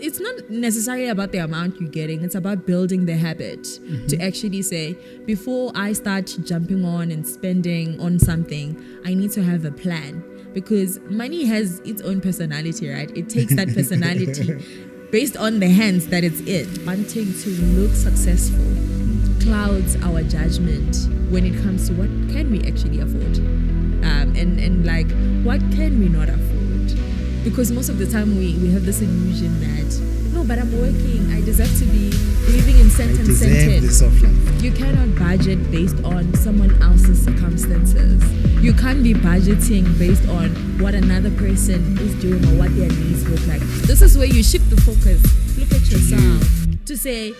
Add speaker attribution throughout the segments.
Speaker 1: It's not necessarily about the amount you're getting. It's about building the habit to actually say, before I start jumping on and spending on something, I need to have a plan. Because money has its own personality, right? It takes that personality based on the hands that it's in. Wanting to look successful clouds our judgment when it comes to what can we actually afford. And like, what can we not afford? Because most of the time we have this illusion that, no, but I'm working, I deserve to be living in certain
Speaker 2: this of life.
Speaker 1: You cannot budget based on someone else's circumstances. You can't be budgeting based on what another person is doing or what their needs look like. This is where you shift the focus. Look at yourself to say,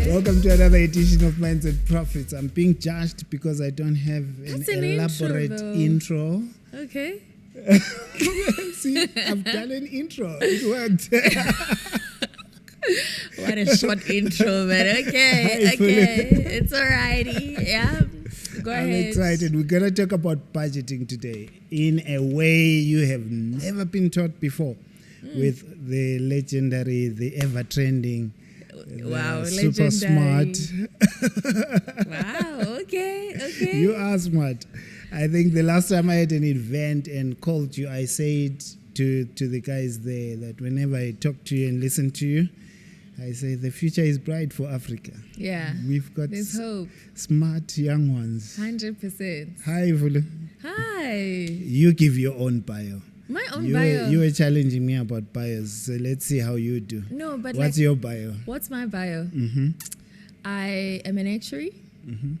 Speaker 2: welcome to another edition of Minds and Profits. I'm being judged because I don't have an elaborate intro.
Speaker 1: Okay.
Speaker 2: See, I've done an intro. It worked.
Speaker 1: What a short intro, man. Okay. It's alrighty. Yeah. Go ahead.
Speaker 2: I'm excited. We're going to talk about budgeting today in a way you have never been taught before with the legendary, the ever-trending,
Speaker 1: wow,
Speaker 2: super smart.
Speaker 1: Wow, okay.
Speaker 2: You are smart. I think the last time I had an event and called you, I said to the guys there that whenever I talk to you and listen to you, I say the future is bright for Africa.
Speaker 1: Yeah.
Speaker 2: We've got
Speaker 1: there's hope.
Speaker 2: Smart young ones.
Speaker 1: 100%.
Speaker 2: Hi, Vulu.
Speaker 1: Hi.
Speaker 2: You give your own bio.
Speaker 1: My own bio.
Speaker 2: You were challenging me about bios, so let's see how you do.
Speaker 1: No, but
Speaker 2: what's your bio?
Speaker 1: What's my bio?
Speaker 2: Mm-hmm.
Speaker 1: I am an actuary.
Speaker 2: Mm-hmm.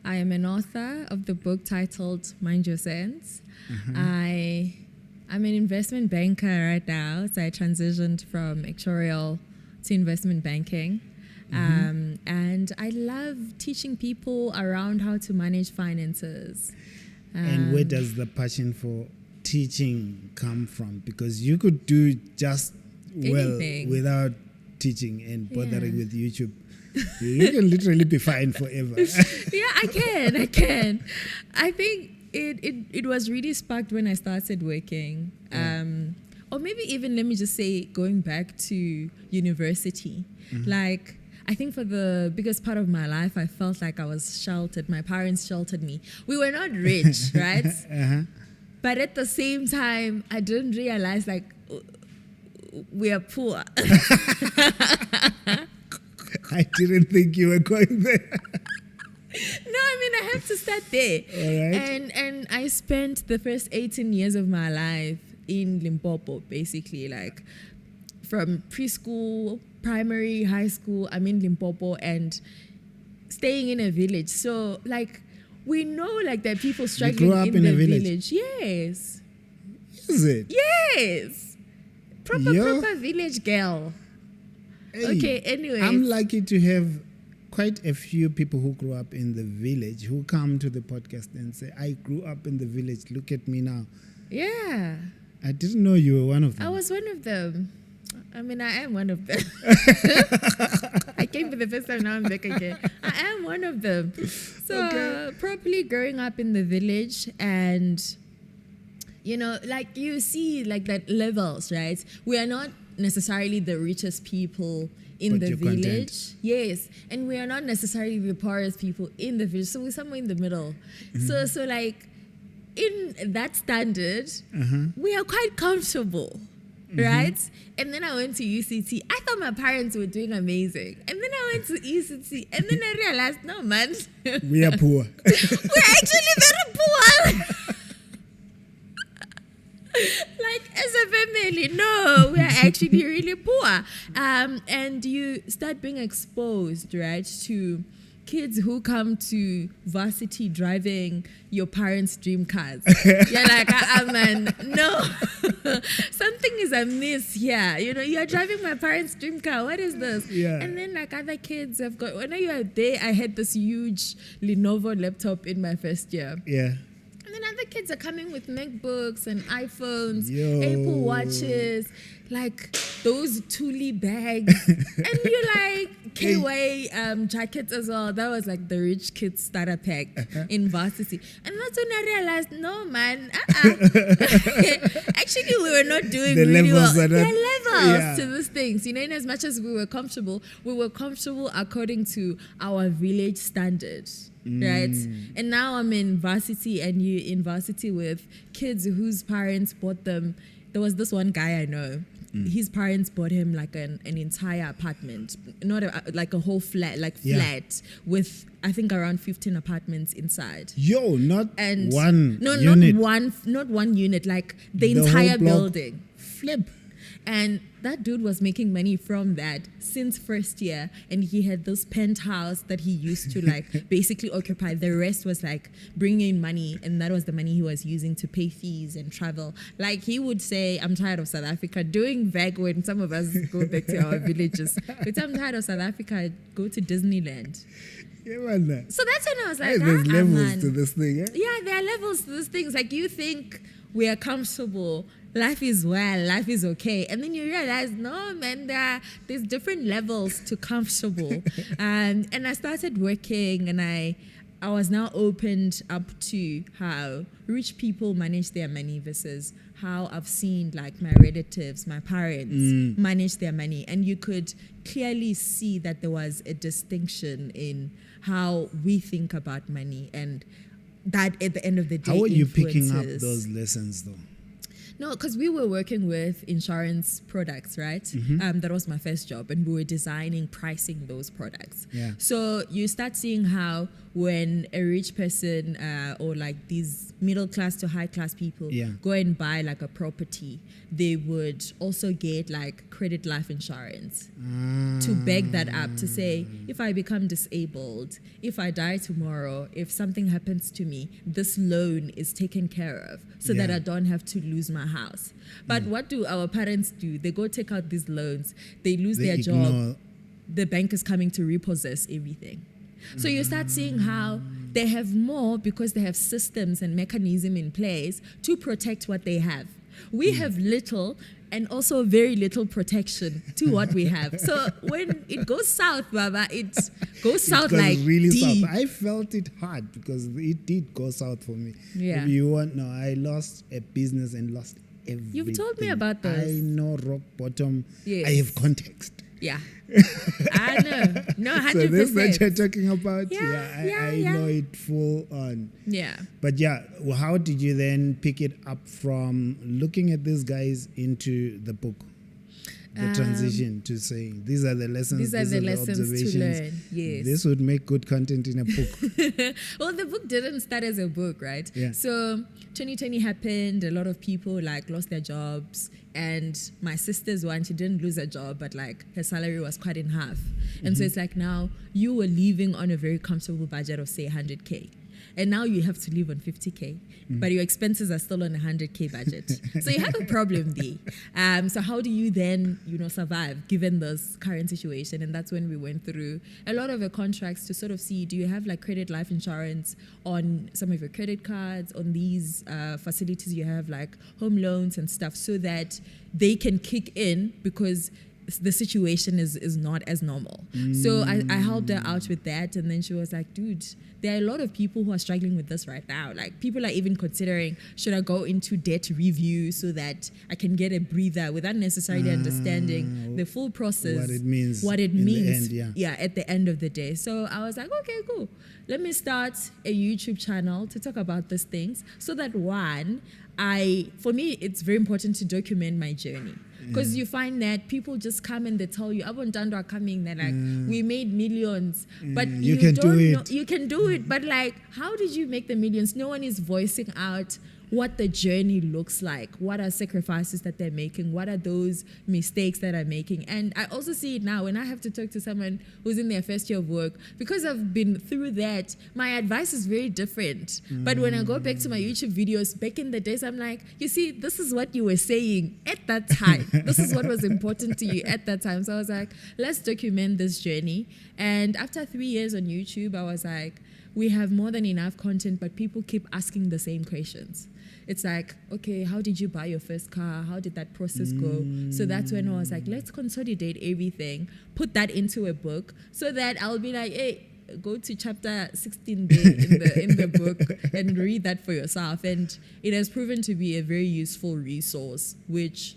Speaker 1: I am an author of the book titled Mind Your Sense.
Speaker 2: Mm-hmm.
Speaker 1: I'm an investment banker right now, so I transitioned from actuarial to investment banking.
Speaker 2: Mm-hmm.
Speaker 1: And I love teaching people around how to manage finances.
Speaker 2: And where does the passion for teaching come from? Because you could do just
Speaker 1: anything
Speaker 2: well without teaching and bothering with YouTube. You can literally be fine forever.
Speaker 1: Yeah, I can. I think it was really sparked when I started working. Or maybe even, let me just say, going back to university. Mm-hmm. Like, I think for the biggest part of my life, I felt like I was sheltered. My parents sheltered me. We were not rich, right?
Speaker 2: Uh-huh.
Speaker 1: But at the same time, I didn't realize, like, we are poor.
Speaker 2: I didn't think you were going there.
Speaker 1: No, I mean, I have to start there.
Speaker 2: All right.
Speaker 1: And I spent the first 18 years of my life in Limpopo, basically, like from preschool, primary, high school, I'm in Limpopo and staying in a village. So, like, we know, like, there are people struggling in the village. Yes.
Speaker 2: Is it?
Speaker 1: Yes. Proper village girl.
Speaker 2: Hey,
Speaker 1: okay, anyway.
Speaker 2: I'm lucky to have quite a few people who grew up in the village who come to the podcast and say, I grew up in the village. Look at me now.
Speaker 1: Yeah.
Speaker 2: I didn't know you were one of them.
Speaker 1: I was one of them. I mean, I am one of them. I came for the first time, now I'm back again. I am one of them. So, properly growing up in the village and, you know, like you see like that levels, right? We are not necessarily the richest people in the village. Content. Yes. And we are not necessarily the poorest people in the village. So we're somewhere in the middle. Mm-hmm. So like in that standard, we are quite comfortable. Right? And then I went to UCT. I thought my parents were doing amazing. And then I went to UCT. And then I realized, no, man.
Speaker 2: We are poor.
Speaker 1: We're actually very poor. Like, as a family, no, we are actually really poor. And you start being exposed, right, to kids who come to varsity driving your parents' dream cars. You're like, man, no. Something is amiss here. You know, you're driving my parents' dream car. What is this?
Speaker 2: Yeah.
Speaker 1: And then, like, other kids have got... When you were there, I had this huge Lenovo laptop in my first year.
Speaker 2: Yeah.
Speaker 1: And then other kids are coming with MacBooks and iPhones, Apple Watches, like those Thule bags. And you're like, KY jackets as well. That was like the rich kids starter pack in varsity. And that's when I realized, no, man. Actually, we were not doing
Speaker 2: The
Speaker 1: really well.
Speaker 2: levels are
Speaker 1: There
Speaker 2: not-
Speaker 1: are levels
Speaker 2: yeah.
Speaker 1: to these things. In as much as we were comfortable according to our village standards. Right, and now I'm in varsity, and you in varsity with kids whose parents bought them. There was this one guy I know. His parents bought him like an entire apartment, not like a whole flat, flat with I think around 15 apartments inside.
Speaker 2: Yo, not
Speaker 1: And
Speaker 2: one
Speaker 1: no,
Speaker 2: unit.
Speaker 1: not one unit, like the
Speaker 2: The whole
Speaker 1: entire
Speaker 2: block.
Speaker 1: building.
Speaker 2: Flip.
Speaker 1: And that dude was making money from that since first year. And he had this penthouse that he used to like basically occupy. The rest was like bringing in money. And that was the money he was using to pay fees and travel. Like he would say, I'm tired of South Africa. Doing back when some of us go back to our villages. But I'm tired of South Africa. I go to Disneyland.
Speaker 2: Yeah, man.
Speaker 1: So that's when I was like,
Speaker 2: Hey, there's levels
Speaker 1: man.
Speaker 2: to this thing. Eh?
Speaker 1: Yeah, there are levels to these things. Like you think we are comfortable, life is well, life is okay, and then you realize, no, man, there's different levels to comfortable. And I started working, and I was now opened up to how rich people manage their money versus how I've seen like my relatives, my parents manage their money, and you could clearly see that there was a distinction in how we think about money, and that at the end of the day,
Speaker 2: How are you picking up
Speaker 1: influences-
Speaker 2: those lessons, though?
Speaker 1: No, because we were working with insurance products, right? That was my first job, and we were designing, pricing those products.
Speaker 2: Yeah.
Speaker 1: So you start seeing how when a rich person or like these middle class to high class people go and buy like a property, they would also get like credit life insurance to back that up, to say, if I become disabled, if I die tomorrow, if something happens to me, this loan is taken care of so that I don't have to lose my house. But what do our parents do? They go take out these loans, they lose their job, the bank is coming to repossess everything. So you start seeing how they have more because they have systems and mechanism in place to protect what they have. We have little and also very little protection to what we have. So when it goes south, Baba, it goes south like
Speaker 2: really
Speaker 1: deep.
Speaker 2: south. I felt it hard because it did go south for me.
Speaker 1: Yeah.
Speaker 2: If you want, no, I lost a business and lost everything.
Speaker 1: You've told me about those.
Speaker 2: I know rock bottom.
Speaker 1: Yes.
Speaker 2: I have context.
Speaker 1: Yeah. I know. No, 100%.
Speaker 2: So this that you're talking about,
Speaker 1: Yeah,
Speaker 2: I know it full on.
Speaker 1: Yeah.
Speaker 2: But how did you then pick it up from looking at these guys into the book? The transition to saying, these are the lessons,
Speaker 1: These are the lessons to
Speaker 2: observations.
Speaker 1: learn. Yes.
Speaker 2: This would make good content in a book.
Speaker 1: Well, the book didn't start as a book, right?
Speaker 2: Yeah.
Speaker 1: So 2020 happened. A lot of people like lost their jobs. And my sister's one, she didn't lose her job, but like her salary was cut in half. And so it's like now you were living on a very comfortable budget of say 100K. And now you have to live on 50K, but your expenses are still on a 100K budget. So you have a problem there. So how do you then, survive given this current situation? And that's when we went through a lot of the contracts to sort of see, do you have like credit life insurance on some of your credit cards, on these facilities you have like home loans and stuff, so that they can kick in because the situation is not as normal. So I helped her out with that, and then she was like, dude, there are a lot of people who are struggling with this right now. Like people are even considering, should I go into debt review so that I can get a breather without necessarily understanding the full process,
Speaker 2: what it means
Speaker 1: in
Speaker 2: the end,
Speaker 1: at the end of the day. So I was like, okay, cool. Let me start a YouTube channel to talk about these things, so that for me, it's very important to document my journey. Because you find that people just come and they tell you, Ntando are coming, they're like, we made millions. But you
Speaker 2: can
Speaker 1: don't
Speaker 2: do
Speaker 1: know.
Speaker 2: it.
Speaker 1: You can do it. But like, how did you make the millions? No one is voicing out what the journey looks like. What are sacrifices that they're making? What are those mistakes that I'm making? And I also see it now when I have to talk to someone who's in their first year of work. Because I've been through that, my advice is very different. But when I go back to my YouTube videos, back in the days, I'm like, you see, this is what you were saying at that time. This is what was important to you at that time. So I was like, let's document this journey. And after 3 years on YouTube, I was like, we have more than enough content, but people keep asking the same questions. it's like, okay, how did you buy your first car? How did that process go? So that's when I was like, let's consolidate everything, put that into a book, so that I'll be like, hey, go to chapter 16 there in the book and read that for yourself. And it has proven to be a very useful resource, which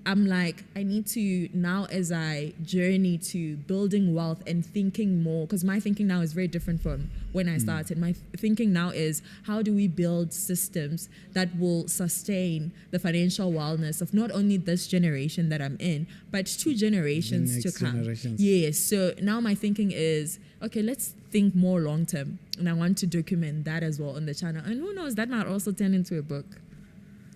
Speaker 1: I'm like, I need to now, as I journey to building wealth and thinking more, because my thinking now is very different from when I started. My thinking now is, how do we build systems that will sustain the financial wellness of not only this generation that I'm in, but 2 generations to come. Yes. So now my thinking is, okay, let's think more long term. And I want to document that as well on the channel. And who knows, that might also turn into a book.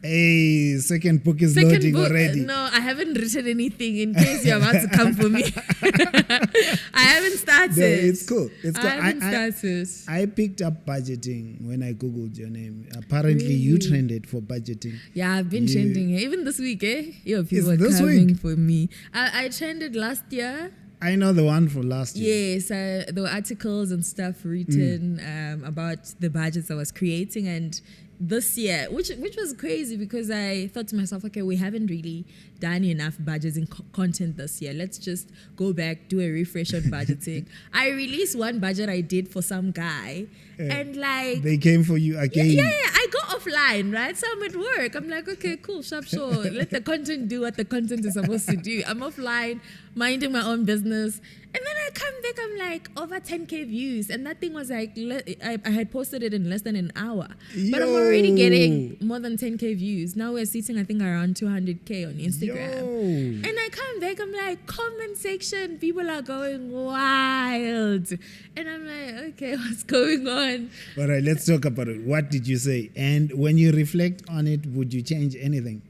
Speaker 2: Hey, second book is loading already.
Speaker 1: No, I haven't written anything in case you're about to come for me. I haven't started.
Speaker 2: No, it's cool. It's cool.
Speaker 1: I haven't started.
Speaker 2: I picked up budgeting when I Googled your name. Apparently, you trended for budgeting.
Speaker 1: Yeah, I've been trending. Even this week, Yo, people are coming for me. I trended last year.
Speaker 2: I know the one for last year.
Speaker 1: Yes, there were articles and stuff written about the budgets I was creating, and this year, which was crazy, because I thought to myself, okay, we haven't really done enough budgeting content this year. Let's just go back, do a refresh on budgeting. I released one budget I did for some guy, and like
Speaker 2: they came for you again.
Speaker 1: Yeah, I go offline, right? So I'm at work. I'm like, okay, cool, sure. Let the content do what the content is supposed to do. I'm offline, minding my own business. And then I come back, I'm like, over 10K views. And that thing was like, I had posted it in less than an hour. But I'm already getting more than 10K views. Now we're sitting, I think, around 200K on Instagram. And I come back, I'm like, comment section, people are going wild. And I'm like, okay, what's going on?
Speaker 2: All right, let's talk about it. What did you say? And when you reflect on it, would you change anything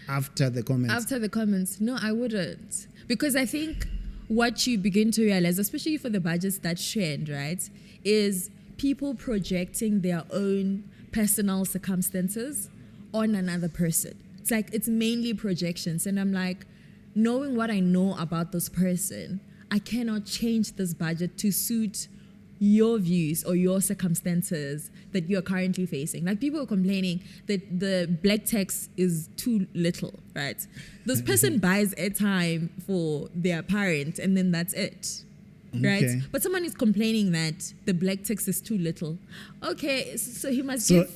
Speaker 2: after the comments?
Speaker 1: After the comments? No, I wouldn't. Because I think what you begin to realize, especially for the budgets that trend, right, is people projecting their own personal circumstances on another person. It's like, it's mainly projections. And I'm like, knowing what I know about this person, I cannot change this budget to suit your views or your circumstances that you're currently facing. Like, people are complaining that the black text is too little, right? This person buys airtime for their parent and then that's it, right? Okay. But someone is complaining that the black text is too little. Okay, so he must give...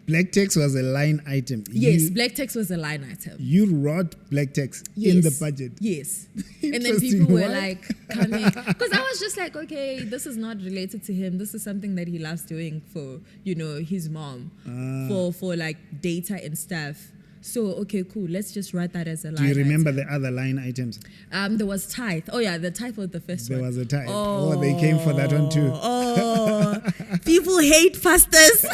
Speaker 2: Black text was a line item.
Speaker 1: Yes, black text was a line item.
Speaker 2: You wrote black text in the budget.
Speaker 1: Yes. And then people were like coming. Because I was just like, okay, this is not related to him. This is something that he loves doing for, his mom. For like data and stuff. So, okay, cool. Let's just write that as a line item.
Speaker 2: Do you remember the other line items?
Speaker 1: There was Tithe. Oh, yeah, the Tithe was the first one.
Speaker 2: There was a Tithe. Oh, they came for that one too.
Speaker 1: Oh, people hate pastors.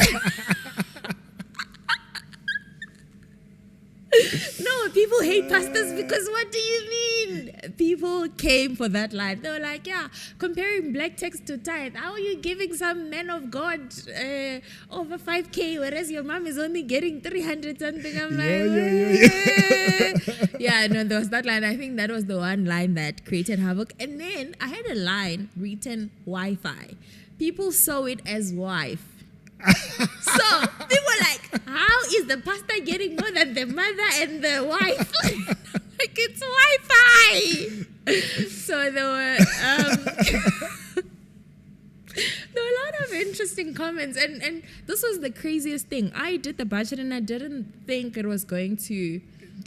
Speaker 1: No, people hate pastors because what do you mean? People came for that line. They were like, yeah, comparing black text to tithe. How are you giving some man of God over 5K, whereas your mom is only getting 300 something? I'm like, yeah, no, there was that line. I think that was the one line that created havoc. And then I had a line written Wi-Fi. People saw it as wife. So people were like, how is the pastor getting more than the mother and the wife? Like, it's Wi-Fi. So there were a lot of interesting comments, and this was the craziest thing. I did the budget and I didn't think it was going to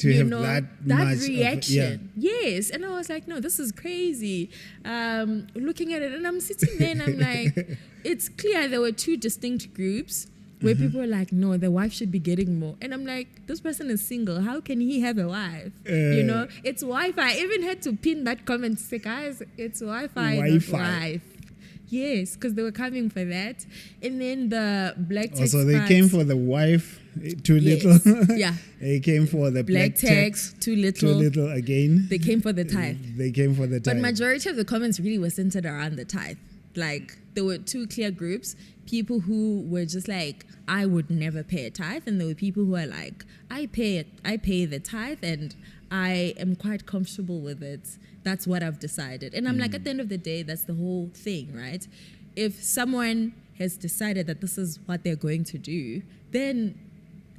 Speaker 1: have that reaction. Yes. And I was like, no, this is crazy. Looking at it, and I'm sitting there and I'm like, it's clear there were 2 distinct groups where people were like, no, the wife should be getting more. And I'm like, this person is single. How can he have a wife? It's Wi-Fi. I even had to pin that comment to say, guys, it's Wi-Fi, not wife. Yes, because they were coming for that. And then the black text.
Speaker 2: So they came for the wife, too little.
Speaker 1: Yeah.
Speaker 2: They came for the black text,
Speaker 1: too little.
Speaker 2: Too little again.
Speaker 1: They came for the tithe.
Speaker 2: They came for the tithe.
Speaker 1: But majority of the comments really were centered around the tithe. Like, there were 2 clear groups. People who were just like, I would never pay a tithe. And there were people who are like, I pay the tithe and I am quite comfortable with it. That's what I've decided. And I'm like, at the end of the day, that's the whole thing, right? If someone has decided that this is what they're going to do, then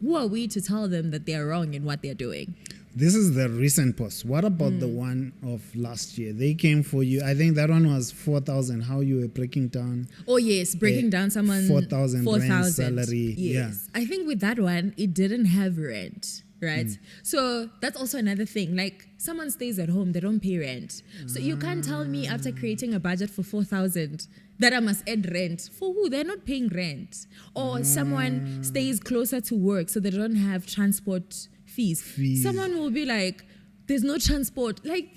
Speaker 1: who are we to tell them that they are wrong in what they're doing?
Speaker 2: This is the recent post. What about the one of last year? They came for you. I think that one was 4,000. How you were breaking down.
Speaker 1: Oh yes, breaking down someone
Speaker 2: 4,000 rent salary.
Speaker 1: Yes, I think with that one it didn't have rent, right? So that's also another thing. Like someone stays at home, they don't pay rent. So you can't tell me after creating a budget for 4,000 that I must add rent. For who? They're not paying rent. Or someone stays closer to work so they don't have transport fees. Someone will be like, there's no transport. Like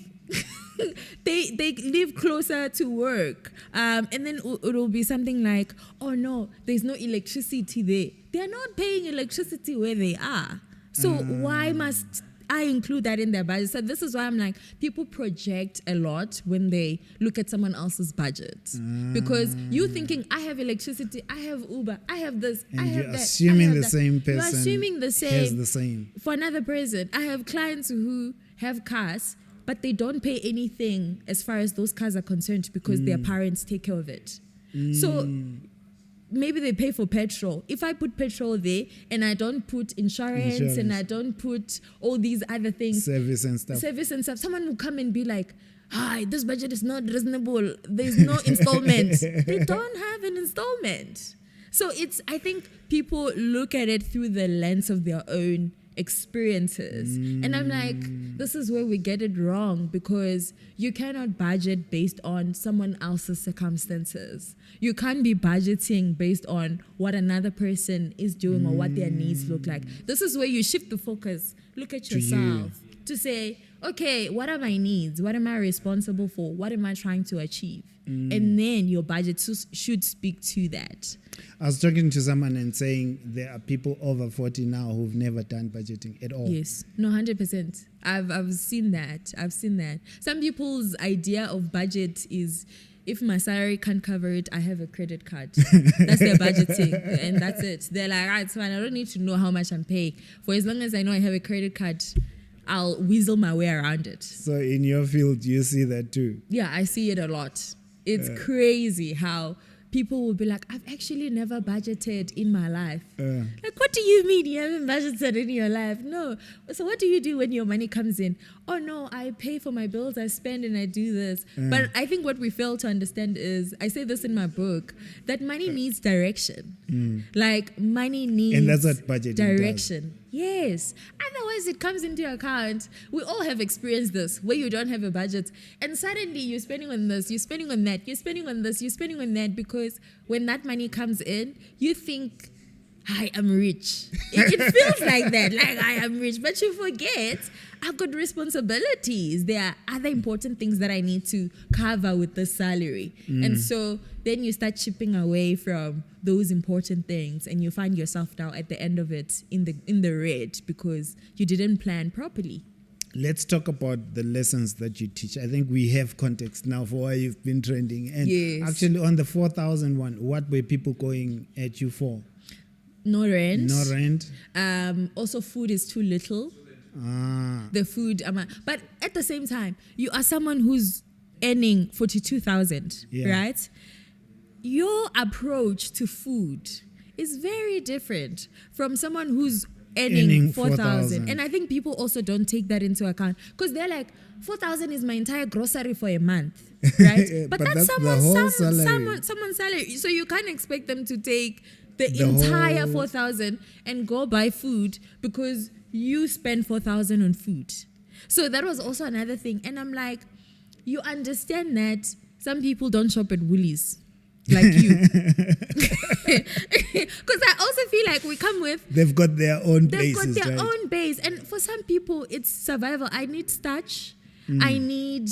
Speaker 1: they live closer to work. And then it'll be something like, oh no, there's no electricity there. They're not paying electricity where they are. So why must I include that in their budget? So this is why I'm like, people project a lot when they look at someone else's budget. Because you thinking, I have electricity, I have Uber, I have this,
Speaker 2: and
Speaker 1: I have
Speaker 2: you're
Speaker 1: that.
Speaker 2: assuming the same person
Speaker 1: You're assuming the same.
Speaker 2: has the same.
Speaker 1: For another person, I have clients who have cars, but they don't pay anything as far as those cars are concerned because their parents take care of it. So maybe they pay for petrol. If I put petrol there and I don't put insurance and I don't put all these other things,
Speaker 2: service and stuff,
Speaker 1: someone will come and be like, hi, this budget is not reasonable. There's no installment. They don't have an installment. So I think people look at it through the lens of their own experiences. And I'm like, this is where we get it wrong, because you cannot budget based on someone else's circumstances. You can't be budgeting based on what another person is doing or what their needs look like. This is where you shift the focus. Look at yourself to say, okay, what are my needs? What am I responsible for? What am I trying to achieve? And then your budget should speak to that.
Speaker 2: I was talking to someone and saying there are people over 40 now who've never done budgeting at all.
Speaker 1: Yes, no, 100%. I've seen that. Some people's idea of budget is, if my salary can't cover it, I have a credit card. That's their budgeting, and that's it. They're like, it's fine. I don't need to know how much I'm paying. For as long as I know I have a credit card, I'll weasel my way around it.
Speaker 2: So in your field, you see that too?
Speaker 1: Yeah, I see it a lot. It's crazy how people will be like, I've actually never budgeted in my life. Like, what do you mean you haven't budgeted in your life? No. So what do you do when your money comes in? Oh, no, I pay for my bills, I spend and I do this. But I think what we fail to understand is, I say this in my book, that money needs direction. Like, money needs
Speaker 2: and that's what budgeting
Speaker 1: direction.
Speaker 2: Does.
Speaker 1: Yes. Otherwise, it comes into your account. We all have experienced this, where you don't have a budget and suddenly you're spending on this, you're spending on that, you're spending on this, you're spending on that, because when that money comes in, you think, I am rich. It feels like that, like I am rich. But you forget, I've got responsibilities. There are other important things that I need to cover with the salary. And so then you start chipping away from those important things, and you find yourself now at the end of it in the red because you didn't plan properly.
Speaker 2: Let's talk about the lessons that you teach. I think we have context now for why you've been trending. And actually on the 4,000 one, what were people going at you for?
Speaker 1: No rent.
Speaker 2: No rent.
Speaker 1: Also, food is too little. The food, but at the same time, you are someone who's earning 42,000, right? Your approach to food is very different from someone who's earning 4,000. And I think people also don't take that into account, because they're like, 4,000 is my entire grocery for a month, right? But that's someone's salary. So you can't expect them to take the entire 4,000 and go buy food because you spend 4,000 on food. So that was also another thing. And I'm like, you understand that some people don't shop at Woolies like you. Because I also feel like we come with...
Speaker 2: They've got their own base.
Speaker 1: They've got their own base. And for some people, it's survival. I need starch. I need,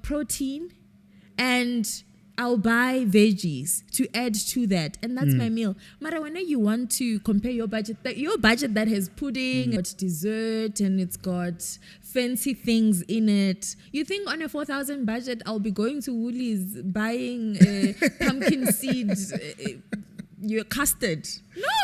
Speaker 1: protein. And I'll buy veggies to add to that. And that's my meal. Mara, when you want to compare your budget that has pudding, it's dessert, and it's got fancy things in it. You think on a 4,000 budget, I'll be going to Woolies buying pumpkin seeds, your custard?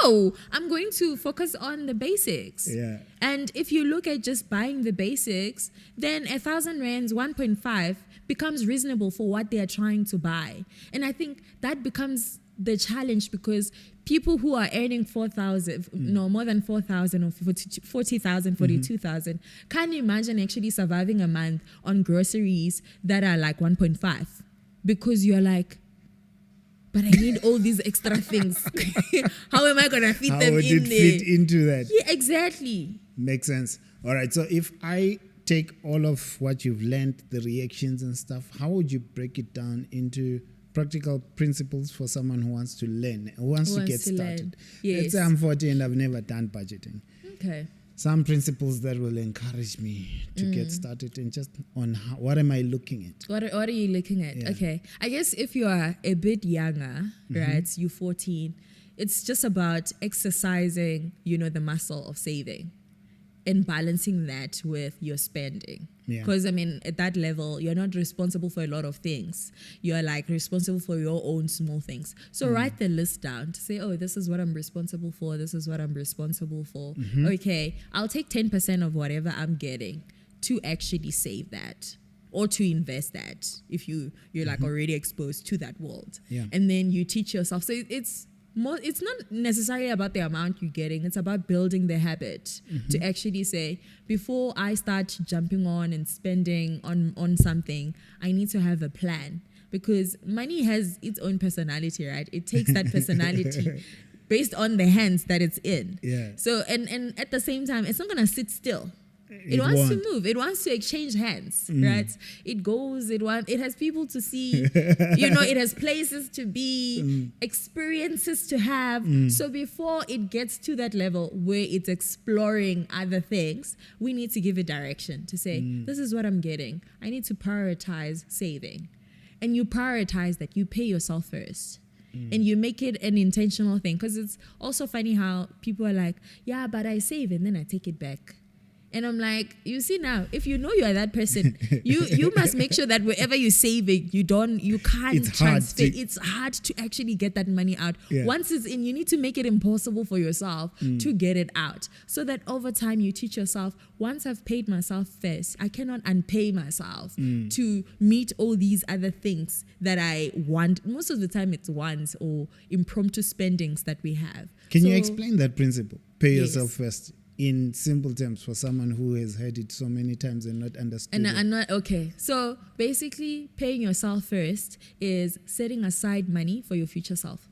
Speaker 1: No, I'm going to focus on the basics.
Speaker 2: Yeah.
Speaker 1: And if you look at just buying the basics, then 1,000 rands, 1.5 becomes reasonable for what they are trying to buy. And I think that becomes the challenge, because people who are earning 4,000, no, more than 4,000 or 40,000, 42,000, can't imagine actually surviving a month on groceries that are like 1.5 because you're like, but I need all these extra things. How am I going to fit them in there?
Speaker 2: How would it fit into that?
Speaker 1: Yeah, exactly.
Speaker 2: Makes sense. All right. So if I take all of what you've learned, the reactions and stuff, how would you break it down into practical principles for someone who wants to learn, who wants to get started?
Speaker 1: Yes.
Speaker 2: Let's say I'm 40 and I've never done budgeting.
Speaker 1: Okay.
Speaker 2: Some principles that will encourage me to get started and just on what am I looking at?
Speaker 1: What are you looking at?
Speaker 2: Yeah.
Speaker 1: Okay. I guess if you are a bit younger, right, you're 14, it's just about exercising, the muscle of saving and balancing that with your spending.
Speaker 2: Yeah.
Speaker 1: Because, at that level, you're not responsible for a lot of things. You're like responsible for your own small things. So write the list down to say, oh, this is what I'm responsible for. This is what I'm responsible for. Okay, I'll take 10% of whatever I'm getting to actually save that or to invest that if you're like already exposed to that world.
Speaker 2: Yeah.
Speaker 1: And then you teach yourself. So it's not necessarily about the amount you're getting. It's about building the habit to actually say, before I start jumping on and spending on something, I need to have a plan, because money has its own personality, right? It takes that personality based on the hands that it's in.
Speaker 2: Yeah.
Speaker 1: So, and at the same time, it's not going to sit still. It wants to move. It wants to exchange hands, right? It goes, it has people to see, it has places to be, experiences to have. So before it gets to that level where it's exploring other things, we need to give it direction to say, this is what I'm getting. I need to prioritize saving. And you prioritize that. You pay yourself first. And you make it an intentional thing. Because it's also funny how people are like, yeah, but I save and then I take it back. And I'm like, you see now, if you know you are that person, you must make sure that wherever you're saving, you can't transfer. It's hard to actually get that money out. Yeah. Once it's in, you need to make it impossible for yourself to get it out. So that over time you teach yourself, once I've paid myself first, I cannot unpay myself to meet all these other things that I want. Most of the time it's wants or impromptu spendings that we have.
Speaker 2: Can you explain that principle? Pay yourself first. In simple terms, for someone who has heard it so many times and not understood it.
Speaker 1: Okay. So basically, paying yourself first is setting aside money for your future self.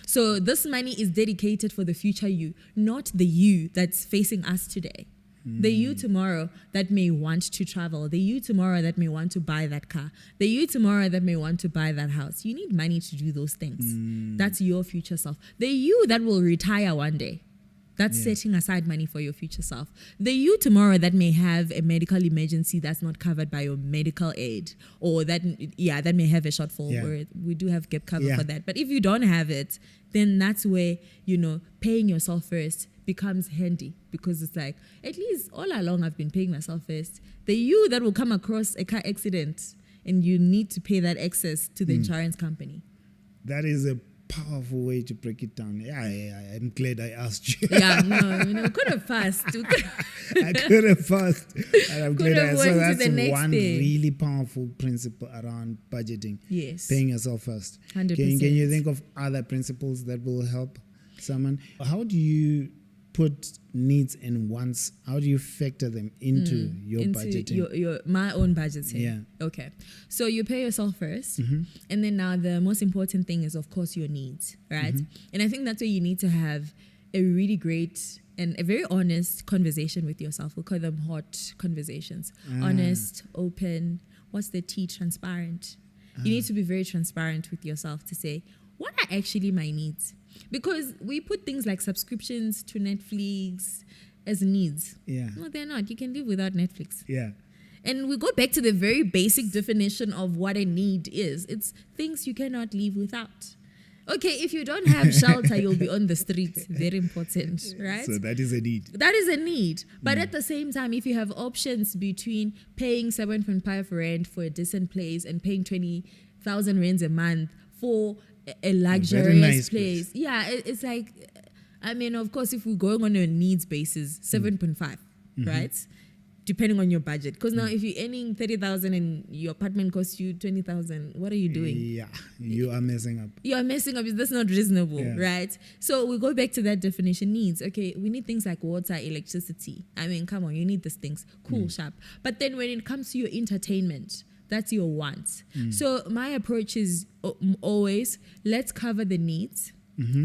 Speaker 1: So this money is dedicated for the future you, not the you that's facing us today. The you tomorrow that may want to travel, the you tomorrow that may want to buy that car, the you tomorrow that may want to buy that house. You need money to do those things. That's your future self. The you that will retire one day. That's setting aside money for your future self. The you tomorrow that may have a medical emergency that's not covered by your medical aid, or that may have a shortfall where we do have gap cover for that. But if you don't have it, then that's where, paying yourself first becomes handy, because it's like, at least all along I've been paying myself first. The you that will come across a car accident and you need to pay that excess to the insurance company.
Speaker 2: That is a powerful way to break it down. I'm glad I asked you.
Speaker 1: We could have passed.
Speaker 2: I could have passed. And I'm glad I. So that's one
Speaker 1: thing.
Speaker 2: Really powerful principle around budgeting.
Speaker 1: Yes.
Speaker 2: Paying yourself first.
Speaker 1: 100%.
Speaker 2: Can you think of other principles that will help someone? How do you put needs and wants, how do you factor them into budgeting?
Speaker 1: My own budgeting.
Speaker 2: Yeah.
Speaker 1: Okay. So you pay yourself first. And then now the most important thing is, of course, your needs, right? And I think that's where you need to have a really great and a very honest conversation with yourself. We'll call them hot conversations. Honest, open, what's the T? Transparent. You need to be very transparent with yourself to say, what are actually my needs? Because we put things like subscriptions to Netflix as needs.
Speaker 2: Yeah.
Speaker 1: No, they're not. You can live without Netflix.
Speaker 2: Yeah.
Speaker 1: And we go back to the very basic definition of what a need is. It's things you cannot live without. Okay, if you don't have shelter, you'll be on the streets. Very important, right?
Speaker 2: So that is a need.
Speaker 1: That is a need. But at the same time, if you have options between paying 7.5 rand for a decent place and paying 20,000 rands a month for a luxurious place. Yeah, it's like, of course, if we're going on a needs basis, 7.5, right? depending on your budget. Because now if you're earning 30,000 and your apartment costs you 20,000, what are you doing?
Speaker 2: Yeah, you are messing up.
Speaker 1: You are messing up. That's not reasonable, right? So we go back to that definition. Needs. Okay, we need things like water, electricity. I mean, come on, you need these things. Cool, sharp. But then when it comes to your entertainment, that's your wants. So my approach is always, let's cover the needs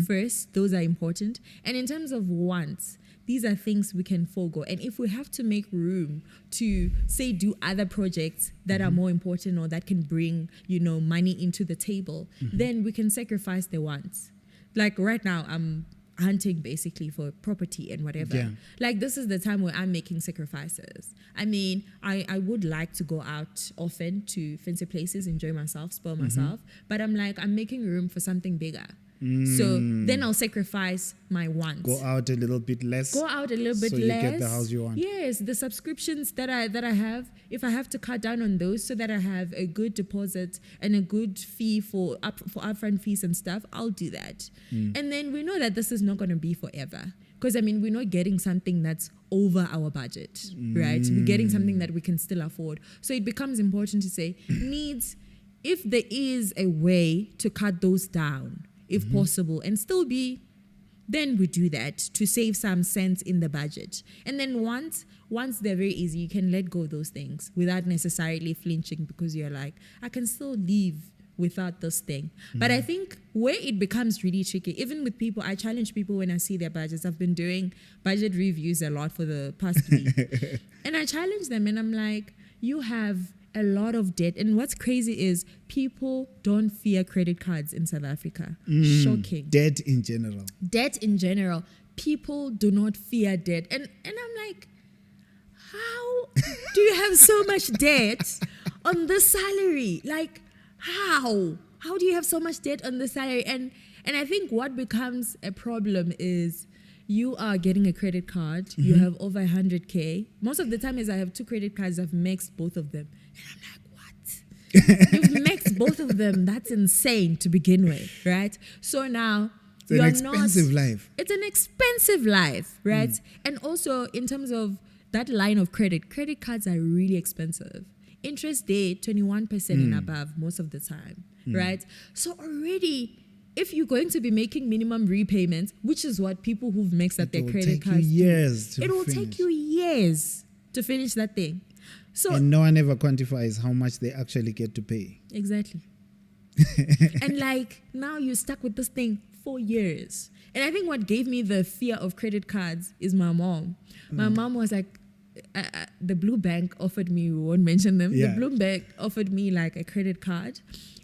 Speaker 1: first. Those are important. And in terms of wants, these are things we can forego. And if we have to make room to, say, do other projects that are more important or that can bring, money into the table, then we can sacrifice the wants. Like right now, I'm hunting basically for property and whatever.
Speaker 2: Yeah.
Speaker 1: Like this is the time where I'm making sacrifices. I mean, I would like to go out often to fancy places, enjoy myself, spoil myself. But I'm making room for something bigger. So then I'll sacrifice my wants.
Speaker 2: Go out a little bit less.
Speaker 1: So you
Speaker 2: get the house you want.
Speaker 1: Yes, the subscriptions that I have, if I have to cut down on those so that I have a good deposit and a good fee for upfront fees and stuff, I'll do that. And then we know that this is not going to be forever. Because, I mean, we're not getting something that's over our budget, right? We're getting something that we can still afford. So it becomes important to say, needs, if there is a way to cut those down, if possible, and still be, then we do that to save some cents in the budget. And then once they're very easy, you can let go of those things without necessarily flinching because you're like, I can still live without this thing. But I think where it becomes really tricky, even with people, I challenge people when I see their budgets. I've been doing budget reviews a lot for the past week. And I challenge them and I'm like, you have a lot of debt. And what's crazy is people don't fear credit cards in South Africa. Shocking.
Speaker 2: Debt in general.
Speaker 1: Debt in general. People do not fear debt. And I'm like, how do you have so much debt on the salary? Like, how? How do you have so much debt on the salary? And I think what becomes a problem is you are getting a credit card, you have over 100K. Most of the time is I have 2 credit cards, I've maxed both of them. And I'm like, what? You've maxed both of them. That's insane to begin with, right? So now
Speaker 2: it's an expensive life.
Speaker 1: It's an expensive life, right? And also in terms of that line of credit cards are really expensive. Interest day, 21% and above most of the time, right? So already, if you're going to be making minimum repayments, which is what people who've maxed out their credit cards do, it will take you years to finish that thing. So,
Speaker 2: and no one ever quantifies how much they actually get to pay.
Speaker 1: Exactly. And like now you're stuck with this thing for years. And I think what gave me the fear of credit cards is my mom. My mom was like, the Blue Bank offered me, we won't mention them, the Blue Bank offered me like a credit card.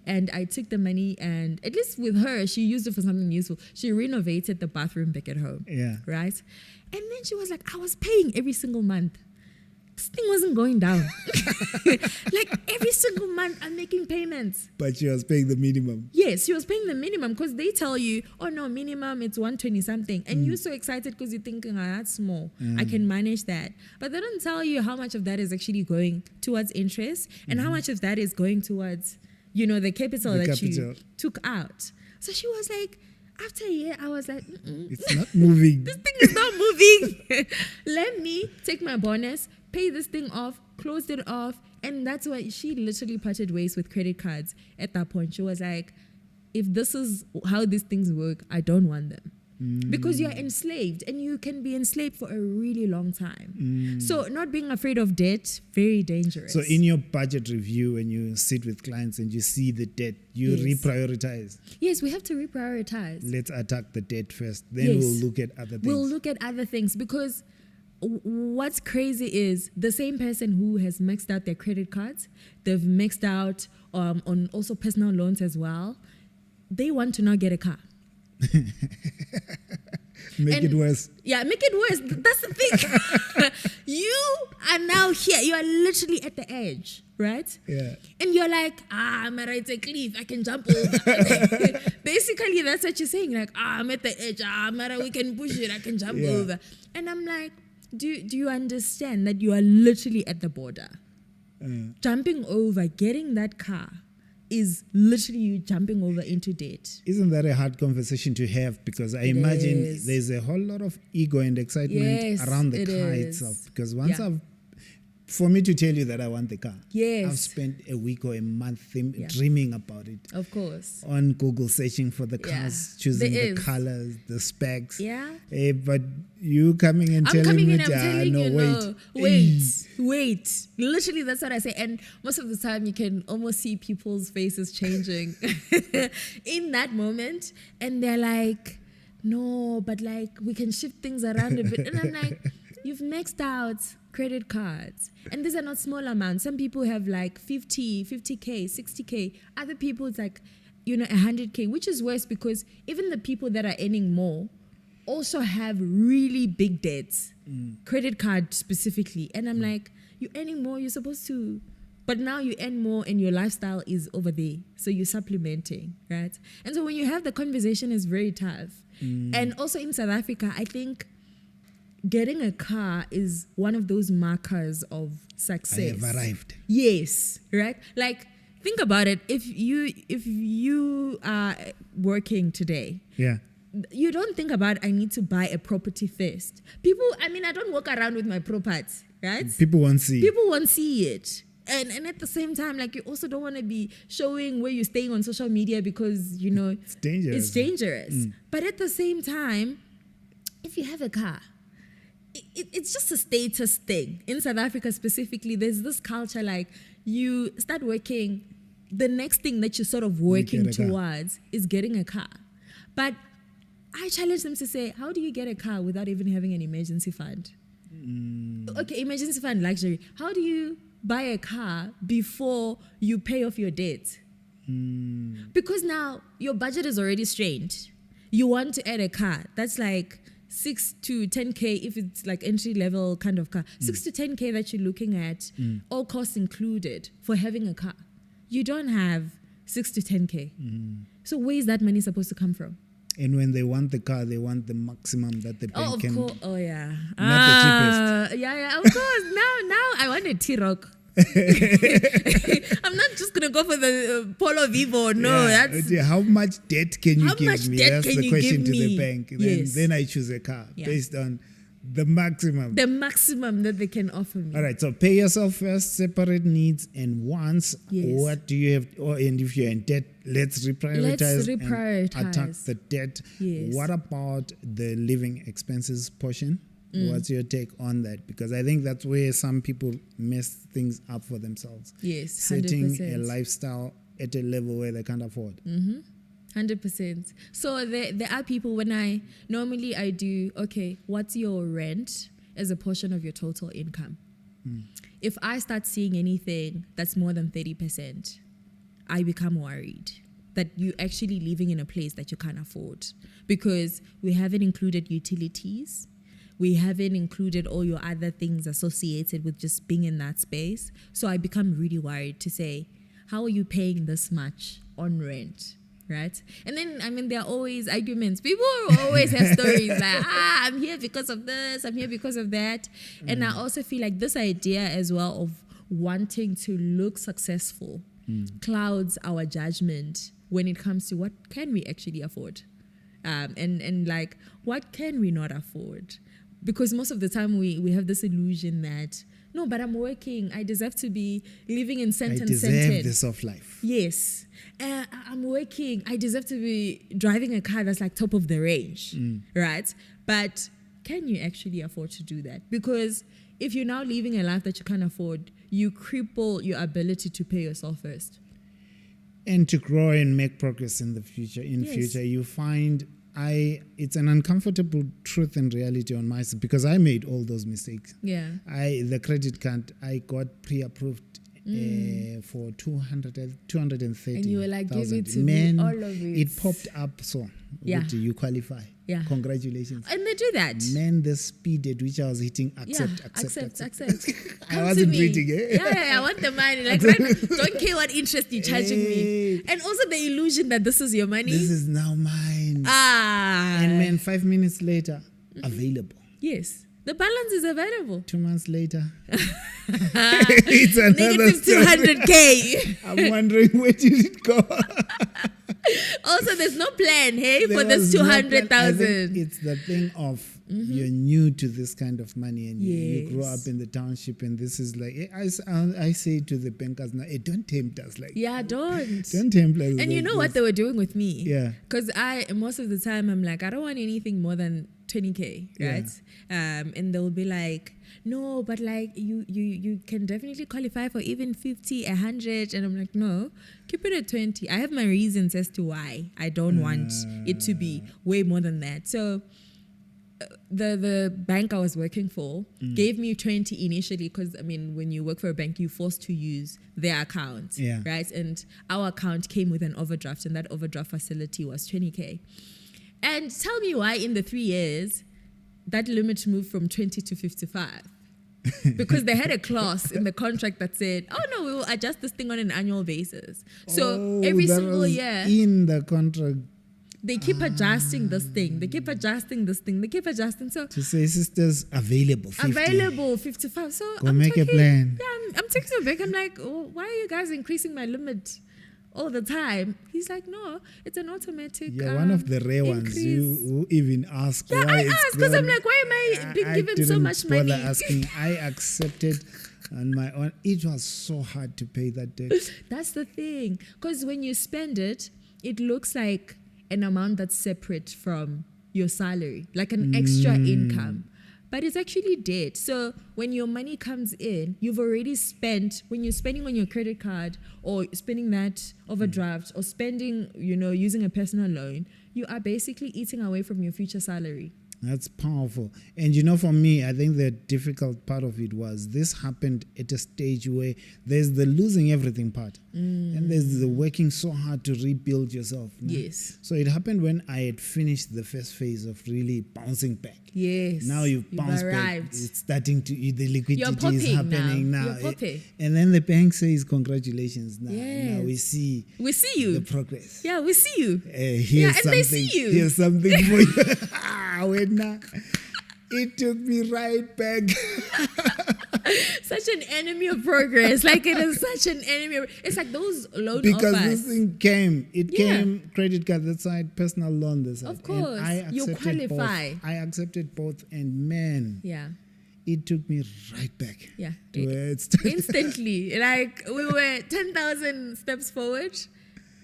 Speaker 1: And I took the money and at least with her, she used it for something useful. She renovated the bathroom back at home. Yeah. Right? And then she was like, I was paying every single month. This thing wasn't going down. Like every single month I'm making payments.
Speaker 2: But she was paying the minimum.
Speaker 1: Yes, she was paying the minimum because they tell you, oh no, minimum it's 120 something. And you're so excited because you're thinking, that's small. I can manage that. But they don't tell you how much of that is actually going towards interest and how much of that is going towards, the capital you took out. So she was like, after a year, I was like,
Speaker 2: it's not moving.
Speaker 1: This thing is not moving. Let me take my bonus, pay this thing off, closed it off. And that's why she literally parted ways with credit cards at that point. She was like, if this is how these things work, I don't want them. Because you're enslaved and you can be enslaved for a really long time. So not being afraid of debt, very dangerous.
Speaker 2: So in your budget review, when you sit with clients and you see the debt, you reprioritize.
Speaker 1: Yes, we have to reprioritize.
Speaker 2: Let's attack the debt first. Then we'll look at other things.
Speaker 1: We'll look at other things because what's crazy is the same person who has maxed out their credit cards, they've maxed out on also personal loans as well. They want to now get a car.
Speaker 2: Make it worse.
Speaker 1: Yeah, make it worse. That's the thing. You are now here. You are literally at the edge, right?
Speaker 2: Yeah.
Speaker 1: And you're like, I'm at a cliff. I can jump over. Basically, that's what you're saying. Like, I'm at the edge. We can push it. I can jump over. And I'm like, do you understand that you are literally at the border? Jumping over, getting that car is literally you jumping over into debt.
Speaker 2: Isn't that a hard conversation to have? Because I imagine there's a whole lot of ego and excitement around the car itself. Because once I've for me to tell you that I want the car,
Speaker 1: Yes.
Speaker 2: I've spent a week or a month dreaming about it.
Speaker 1: Of course.
Speaker 2: On Google, searching for the cars, choosing the colors, the specs.
Speaker 1: Yeah.
Speaker 2: But you coming and telling me,
Speaker 1: I'm telling you,
Speaker 2: no,
Speaker 1: wait. Literally, that's what I say. And most of the time, you can almost see people's faces changing in that moment. And they're like, no, but like, we can shift things around a bit. And I'm like, you've maxed out credit cards. And these are not small amounts. Some people have like 50K, 60K. Other people, it's like, 100K, which is worse because even the people that are earning more also have really big debts, credit card specifically. And I'm like, you're earning more, you're supposed to, but now you earn more and your lifestyle is over there. So you're supplementing, right? And so when you have the conversation, it's very tough. And also in South Africa, I think getting a car is one of those markers of success.
Speaker 2: I have arrived.
Speaker 1: Yes, right? Like, think about it. If you are working today, you don't think about, I need to buy a property first. People, I don't walk around with my property, right?
Speaker 2: People won't see.
Speaker 1: People won't see it. And at the same time, like, you also don't want to be showing where you're staying on social media because,
Speaker 2: it's dangerous.
Speaker 1: It's dangerous. But at the same time, if you have a car, it's just a status thing. In South Africa specifically, there's this culture like you start working, the next thing that you're sort of working towards is getting a car. But I challenge them to say, how do you get a car without even having an emergency fund? Okay, emergency fund, luxury. How do you buy a car before you pay off your debt? Because now your budget is already strained. You want to add a car. That's like 6 to 10K if it's like entry level kind of car. 6 to 10K that you're looking at, all costs included for having a car. You don't have 6 to 10K. So where is that money supposed to come from?
Speaker 2: And when they want the car, they want the maximum that the bank can.
Speaker 1: Oh yeah.
Speaker 2: Not the cheapest.
Speaker 1: Yeah, of course. Now I want a T-Roc. I'm not just gonna go for the Polo Vivo. No, that's
Speaker 2: how much debt can you give me? That's
Speaker 1: can
Speaker 2: the
Speaker 1: you
Speaker 2: question
Speaker 1: give
Speaker 2: to
Speaker 1: me?
Speaker 2: the bank.
Speaker 1: Yes.
Speaker 2: Then I choose a car based on the maximum.
Speaker 1: The maximum that they can offer me.
Speaker 2: All right. So pay yourself first. Separate needs and wants.
Speaker 1: Yes.
Speaker 2: What do you have? And if you're in debt, let's reprioritize. And attack the debt.
Speaker 1: Yes.
Speaker 2: What about the living expenses portion? What's your take on that? Because I think that's where some people mess things up for themselves.
Speaker 1: Yes, 100%.
Speaker 2: Setting a lifestyle at a level where they can't afford.
Speaker 1: 100%. So there are people when I do, okay, what's your rent as a portion of your total income? If I start seeing anything that's more than 30%, I become worried that you're actually living in a place that you can't afford because we haven't included utilities. We haven't included all your other things associated with just being in that space. So I become really worried to say, how are you paying this much on rent? Right? And then, there are always arguments. People always have stories like, I'm here because of this, I'm here because of that. And I also feel like this idea as well of wanting to look successful clouds our judgment when it comes to what can we actually afford? And like, what can we not afford? Because most of the time we have this illusion that, no, but I'm working. I deserve to be living in cent and cent.
Speaker 2: I deserve this of life.
Speaker 1: Yes. I'm working. I deserve to be driving a car that's like top of the range, right? But can you actually afford to do that? Because if you're now living a life that you can't afford, you cripple your ability to pay yourself first.
Speaker 2: And to grow and make progress in the future. Future, you find it's an uncomfortable truth and reality on my side because I made all those mistakes.
Speaker 1: Yeah.
Speaker 2: The credit card, I got pre-approved for 230,000.
Speaker 1: And you were like, give it to me, all of it.
Speaker 2: It popped up, so you qualify.
Speaker 1: Yeah.
Speaker 2: Congratulations.
Speaker 1: And they do that.
Speaker 2: Man, the speed at which I was hitting accept. I wasn't reading it.
Speaker 1: I want the money. Like, don't care what interest you're charging me. And also the illusion that this is your money.
Speaker 2: This is now mine. And man, 5 minutes later, available.
Speaker 1: Yes. The balance is available.
Speaker 2: 2 months later, it's another
Speaker 1: negative 200K.
Speaker 2: I'm wondering where did it go?
Speaker 1: Also, there's no plan, hey,
Speaker 2: There
Speaker 1: for this
Speaker 2: was no plan. I think
Speaker 1: 200,000.
Speaker 2: it's the thing of you're new to this kind of money, and you grow
Speaker 1: Yes.
Speaker 2: up in the township, and this is like I say to the bankers now, hey, don't tempt us like
Speaker 1: Yeah, don't.
Speaker 2: don't tempt us.
Speaker 1: And you
Speaker 2: like
Speaker 1: know what
Speaker 2: this.
Speaker 1: they were doing with me?
Speaker 2: Yeah.
Speaker 1: Because most of the time, I'm like, I don't want anything more than 20K, right? And they'll be like, no, but like you can definitely qualify for even 50, 100. And I'm like, no, keep it at 20. I have my reasons as to why I don't want it to be way more than that. So the bank I was working for gave me 20 initially because, I mean, when you work for a bank, you're forced to use their account, right? And our account came with an overdraft, and that overdraft facility was 20K. And tell me why in the 3 years, that limit moved from 20 to 55. Because they had a clause in the contract that said, oh no, we will adjust this thing on an annual basis. So every
Speaker 2: that
Speaker 1: single
Speaker 2: was
Speaker 1: year,
Speaker 2: in the contract
Speaker 1: they keep adjusting this thing. They keep adjusting this thing. They keep adjusting. So
Speaker 2: to say sisters available 50.
Speaker 1: available 55. So
Speaker 2: Go make a plan.
Speaker 1: Yeah, I'm texting him back. I'm like, oh, why are you guys increasing my limit all the time? He's like, no, it's an automatic.
Speaker 2: You're one of the rare ones who even ask
Speaker 1: Yeah,
Speaker 2: why
Speaker 1: I
Speaker 2: it's
Speaker 1: asked because I'm
Speaker 2: gone.
Speaker 1: like, why am I being given so
Speaker 2: didn't
Speaker 1: much
Speaker 2: bother
Speaker 1: money?
Speaker 2: asking. I accepted on my own. It was so hard to pay that debt.
Speaker 1: That's the thing. Because when you spend it, it looks like an amount that's separate from your salary, like an extra income. But it's actually debt. So when your money comes in, you've already spent, when you're spending on your credit card or spending that overdraft or spending, using a personal loan, you are basically eating away from your future salary.
Speaker 2: That's powerful. And for me, I think the difficult part of it was this happened at a stage where there's the losing everything part. And there's the working so hard to rebuild yourself.
Speaker 1: Yes.
Speaker 2: So it happened when I had finished the first phase of really bouncing back.
Speaker 1: Yes.
Speaker 2: Now you've bounced back.
Speaker 1: arrived.
Speaker 2: It's starting to, the liquidity
Speaker 1: You're
Speaker 2: is
Speaker 1: popping
Speaker 2: happening now.
Speaker 1: You're popping.
Speaker 2: And then the bank says, congratulations. Now
Speaker 1: Yes.
Speaker 2: we see
Speaker 1: We see you.
Speaker 2: the progress.
Speaker 1: Yeah, we see you.
Speaker 2: Here's
Speaker 1: and
Speaker 2: something.
Speaker 1: they see you.
Speaker 2: Here's something for you. It took me right back.
Speaker 1: Such an enemy of progress. Like, it is such an enemy. It's like those loan
Speaker 2: Because
Speaker 1: offers.
Speaker 2: this thing came. It came credit card that side, personal loan this side.
Speaker 1: Of course.
Speaker 2: And I
Speaker 1: You
Speaker 2: accepted
Speaker 1: qualify.
Speaker 2: both. I accepted both, and man,
Speaker 1: Yeah.
Speaker 2: it took me right back.
Speaker 1: Yeah.
Speaker 2: To where it started.
Speaker 1: Instantly. Like, we were 10,000 steps forward,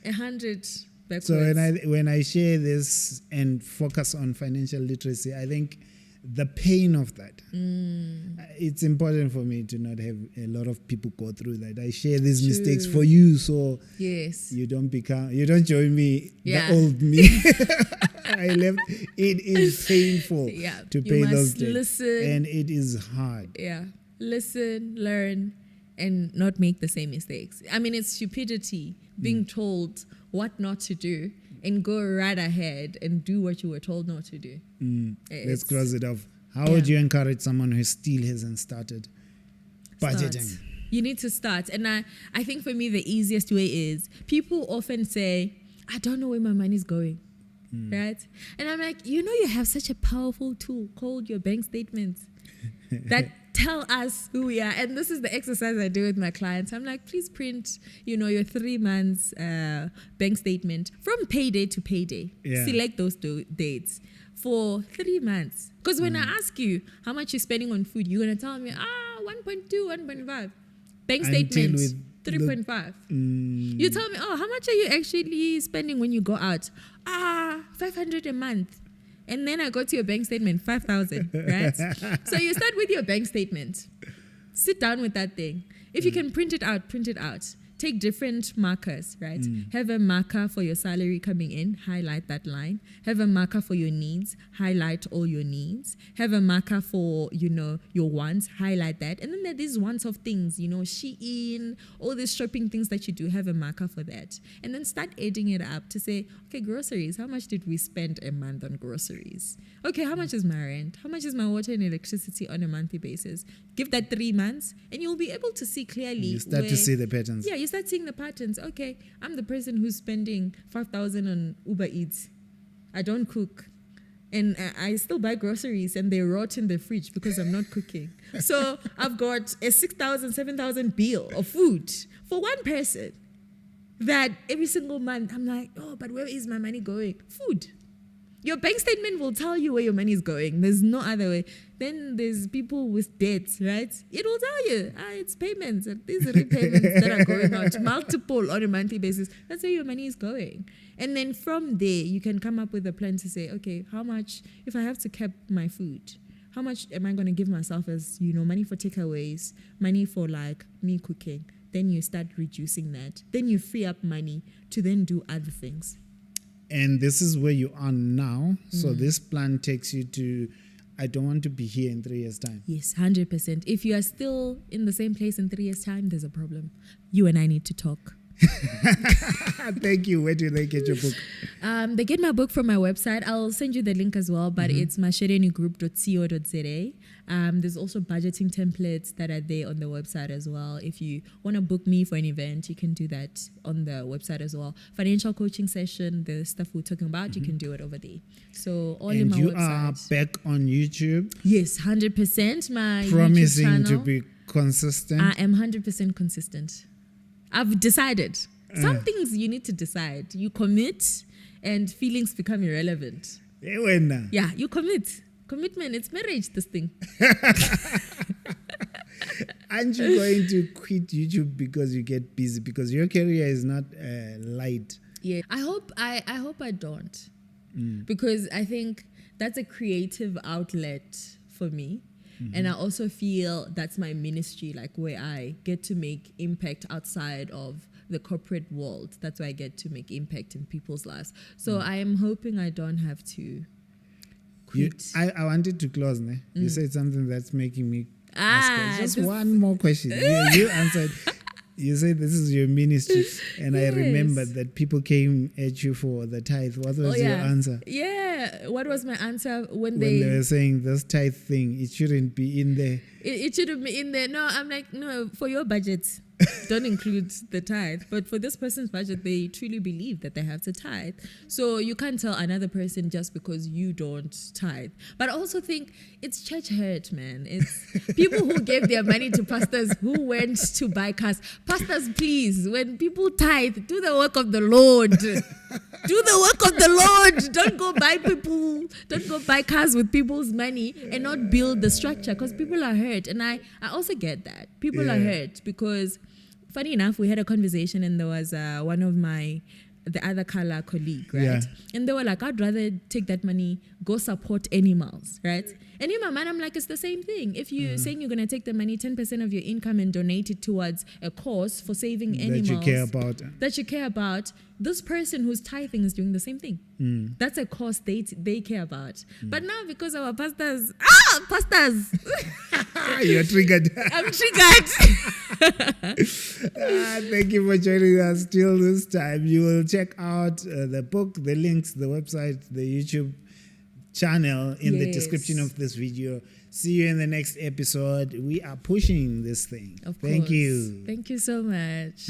Speaker 1: 100 backwards.
Speaker 2: So when I share this and focus on financial literacy, I think the pain of that, it's important for me to not have a lot of people go through that. I share these mistakes for you, so
Speaker 1: yes.
Speaker 2: you don't join me,
Speaker 1: Yeah.
Speaker 2: the old me. I left. It is painful to pay those debts,
Speaker 1: listen.
Speaker 2: and it is hard.
Speaker 1: Yeah. Listen, learn, and not make the same mistakes. I mean, it's stupidity being told what not to do and go right ahead and do what you were told not to do.
Speaker 2: Let's cross it off. How would you encourage someone who still hasn't started budgeting?
Speaker 1: Start. You need to start. And I think for me, the easiest way is people often say, I don't know where my money's going. Right? And I'm like, you have such a powerful tool called your bank statements that tell us who we are. And this is the exercise I do with my clients. I'm like, please print, your 3 months bank statement from payday to payday.
Speaker 2: Yeah.
Speaker 1: Select those dates for 3 months. Because when I ask you how much you're spending on food, you're going to tell me, 1.2, 1.5. Bank statement, 3.5. You tell me, how much are you actually spending when you go out? 500 a month. And then I go to your bank statement, 5,000, right? So you start with your bank statement. Sit down with that thing. If you can print it out, print it out. Take different markers, right? Have a marker for your salary coming in, highlight that line. Have a marker for your needs, highlight all your needs. Have a marker for, your wants, highlight that. And then there are these once-off things, Shein, all these shopping things that you do, have a marker for that. And then start adding it up to say, okay, groceries, how much did we spend a month on groceries? Okay, how much is my rent? How much is my water and electricity on a monthly basis? Give that 3 months and you'll be able to see clearly.
Speaker 2: You start to see the patterns.
Speaker 1: Yeah, you start seeing the patterns. Okay, I'm the person who's spending 5,000 on Uber Eats. I don't cook. And I still buy groceries and they rot in the fridge because I'm not cooking. So I've got a 6,000, 7,000 bill of food for one person. that every single month I'm like, oh, but where is my money going? Food. Your bank statement will tell you where your money is going. There's no other way. Then there's people with debts, right? It will tell you, it's payments. These are repayments that are going out, multiple on a monthly basis. That's where your money is going. And then from there, you can come up with a plan to say, okay, how much, if I have to cap my food, how much am I going to give myself as, money for takeaways, money for like me cooking? Then you start reducing that. Then you free up money to then do other things.
Speaker 2: And this is where you are now. So this plan takes you to, I don't want to be here in 3 years' time.
Speaker 1: Yes, 100%. If you are still in the same place in 3 years' time, there's a problem. You and I need to talk.
Speaker 2: Thank you. Where do they get your book?
Speaker 1: They get my book from my website. I'll send you the link as well, but it's masherenigroup.co.za. There's also budgeting templates that are there on the website as well. If you want to book me for an event, you can do that on the website as well. Financial coaching session, the stuff we're talking about, you can do it over there. So all in my website. And you are
Speaker 2: back on YouTube?
Speaker 1: Yes, 100%. My
Speaker 2: promising
Speaker 1: YouTube channel,
Speaker 2: to be consistent?
Speaker 1: I am 100% consistent. I've decided. Some things you need to decide. You commit and feelings become irrelevant. Yeah, you commit. Commitment, it's marriage, this thing.
Speaker 2: Aren't you going to quit YouTube because you get busy? Because your career is not light.
Speaker 1: Yeah, I hope I don't. Because I think that's a creative outlet for me. And I also feel that's my ministry, like where I get to make impact outside of the corporate world. That's where I get to make impact in people's lives. So I am hoping I don't have to quit.
Speaker 2: I wanted to close. You said something that's making me ask just one more question. You answered. You said this is your ministry, and I remembered that people came at you for the tithe. What was your answer?
Speaker 1: Yeah, what was my answer when
Speaker 2: they were saying this tithe thing? It shouldn't be in there.
Speaker 1: It shouldn't be in there. No, I'm like, no, for your budget, don't include the tithe. But for this person's budget, they truly believe that they have to tithe. So you can't tell another person just because you don't tithe. But I also think it's church hurt, man. It's people who gave their money to pastors who went to buy cars. Pastors, please, when people tithe, do the work of the Lord. Do the work of the Lord. Don't go buy cars with people's money and not build the structure, because people are hurt. And I also get that. People are hurt because, funny enough, we had a conversation and there was one of the other color colleague, right? Yeah. And they were like, I'd rather take that money, go support animals, right? And in my mind, I'm like, it's the same thing. If you're saying you're going to take the money, 10% of your income and donate it towards a cause for saving animals. That you care about. This person who's tithing is doing the same thing. That's a cause they care about. But now because our pastors.
Speaker 2: You're triggered.
Speaker 1: I'm triggered.
Speaker 2: Thank you for joining us till this time. You will check out the book, the links, the website, the YouTube channel in the description of this video. See you in the next episode. We are pushing this thing.
Speaker 1: Of course.
Speaker 2: Thank you.
Speaker 1: Thank you so much.